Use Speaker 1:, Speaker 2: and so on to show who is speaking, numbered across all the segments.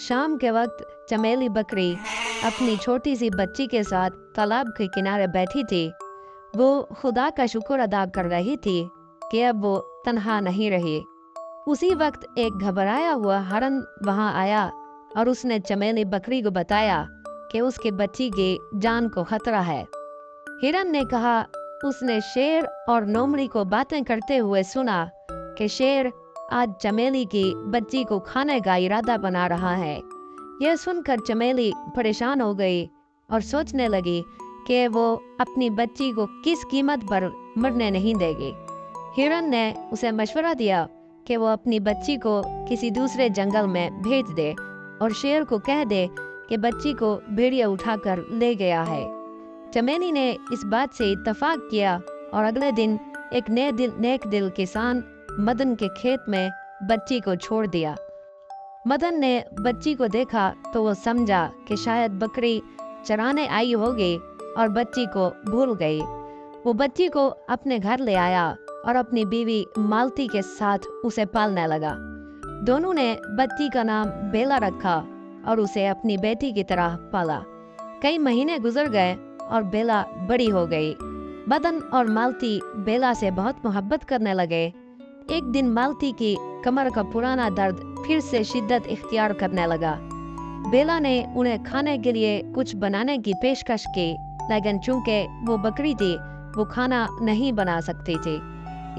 Speaker 1: शाम के वक्त चमेली बकरी अपनी छोटी सी बच्ची के साथ तालाब के किनारे बैठी थी। वो खुदा का शुक्र अदा कर रही थी कि अब वो तन्हा नहीं रही। उसी वक्त एक घबराया हुआ हरन वहां आया और उसने चमेली बकरी को बताया कि उसके बच्ची की जान को खतरा है। हिरन ने कहा उसने शेर और लोमड़ी को बातें करते हुए सुना कि शेर आज चमेली की बच्ची को खाने का इरादा बना रहा है। यह सुनकर चमेली परेशान हो गई और सोचने लगी कि वो अपनी बच्ची को किस कीमत पर मरने नहीं देगी। हिरन ने उसे मशवरा दिया कि वो अपनी बच्ची को किसी दूसरे जंगल में भेज दे और शेर को कह दे कि बच्ची को भेड़िया उठाकर ले गया है। चमेली ने इस बात से इत्तेफाक किया और अगले दिन एक नेक दिल किसान मदन के खेत में बच्ची को छोड़ दिया। मदन ने बच्ची को देखा तो वो समझा कि शायद बकरी चराने आई होगी और बच्ची को भूल गई। वो बच्ची को अपने घर ले आया और अपनी बीवी मालती के साथ उसे पालने लगा। दोनों ने बच्ची का नाम बेला रखा और उसे अपनी बेटी की तरह पाला। कई महीने गुजर गए और बेला बड़ी हो गई। मदन और मालती बेला से बहुत मोहब्बत करने लगे। एक दिन मालती की कमर का पुराना दर्द फिर से शिद्दत इख्तियार करने लगा। बेला ने उन्हें खाने के लिए कुछ बनाने की पेशकश की, लेकिन चूंकि वो बकरी थी वो खाना नहीं बना सकती थी।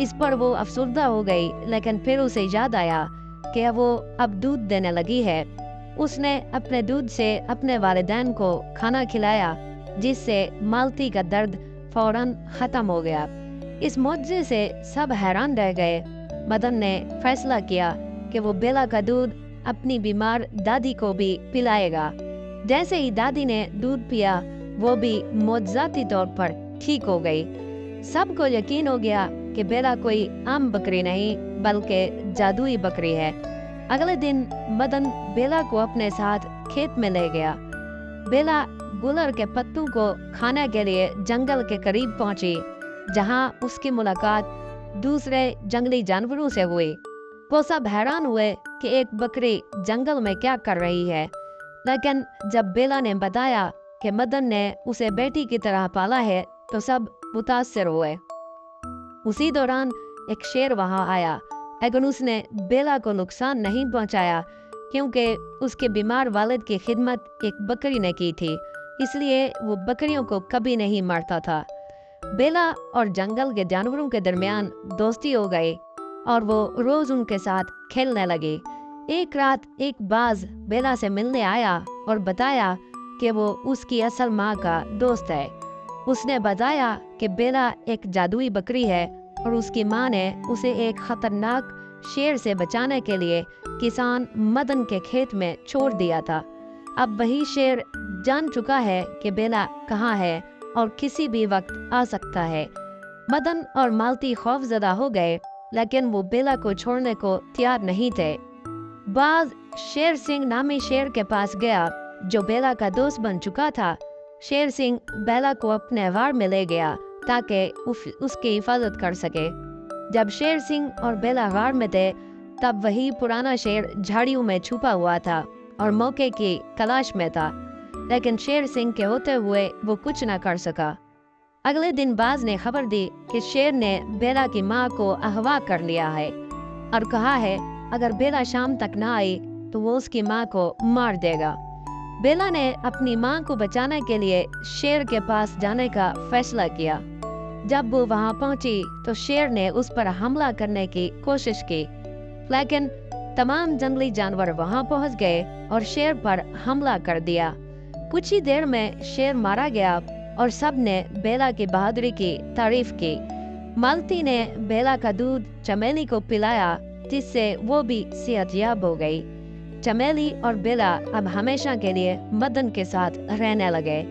Speaker 1: इस पर वो अफसुर्दा हो गई, लेकिन फिर उसे याद आया कि वो अब दूध देने लगी है। उसने अपने दूध से अपने वालिदैन को खाना खिलाया, जिससे मालती का दर्द फौरन खत्म हो गया। इस मौजज़े से सब हैरान रह गए। मदन ने फैसला किया कि वो बेला का दूध अपनी बीमार दादी को भी पिलाएगा। जैसे ही दादी ने दूध पिया वो भी मौजज़ाती तौर पर ठीक हो गई। सबको यकीन हो गया कि बेला कोई आम बकरी नहीं बल्कि जादुई बकरी है। अगले दिन मदन बेला को अपने साथ खेत में ले गया। बेला गुलर के पत्तों को खाने के लिए जंगल के करीब पहुंची, जहां उसकी मुलाकात दूसरे जंगली जानवरों से हुई। वो सब हैरान हुए कि एक बकरी जंगल में क्या कर रही है, लेकिन जब बेला ने बताया कि मदन ने उसे बेटी की तरह पाला है तो सब मुतासिर हुए। उसी दौरान एक शेर वहां आया, लेकिन उसने बेला को नुकसान नहीं पहुंचाया क्योंकि उसके बीमार वालिद की खिदमत एक बकरी ने की थी, इसलिए वो बकरियों को कभी नहीं मारता था। बेला और जंगल के जानवरों के दरमियान दोस्ती हो गई और वो रोज उनके साथ खेलने लगे। एक रात एक बाज बेला से मिलने आया और बताया कि वो उसकी असल माँ का दोस्त है। उसने बताया कि बेला एक जादुई बकरी है और उसकी माँ ने उसे एक खतरनाक शेर से बचाने के लिए किसान मदन के खेत में छोड़ दिया था। अब वही शेर जान चुका है कि बेला कहाँ है और किसी भी वक्त आ सकता है। मदन और मालती खौफजदा हो गए, लेकिन वो बेला को छोड़ने को तैयार नहीं थे। बाज शेर सिंह नामी शेर के पास गया, जो बेला का दोस्त बन चुका था। शेर सिंह बेला को अपने वार में ले गया ताकि उसकी हिफाजत कर सके। जब शेर सिंह और बेला गार में थे, तब वही पुराना शेर झाड़ियों में छुपा हुआ था और मौके की तलाश में था, लेकिन शेर सिंह के होते हुए वो कुछ न कर सका। अगले दिन बाज ने खबर दी कि शेर ने बेला की माँ को अगवा कर लिया है और कहा है अगर बेला शाम तक न आई तो वो उसकी माँ को मार देगा। बेला ने अपनी माँ को बचाने के लिए शेर के पास जाने का फैसला किया। जब वो वहां पहुंची तो शेर ने उस पर हमला करने की कोशिश की, लेकिन तमाम जंगली जानवर वहां पहुंच गए और शेर पर हमला कर दिया। कुछ ही देर में शेर मारा गया और सब ने बेला की बहादुरी की तारीफ की। मालती ने बेला का दूध चमेली को पिलाया, जिससे वो भी सेहतयाब हो गई। चमेली और बेला अब हमेशा के लिए मदन के साथ रहने लगे।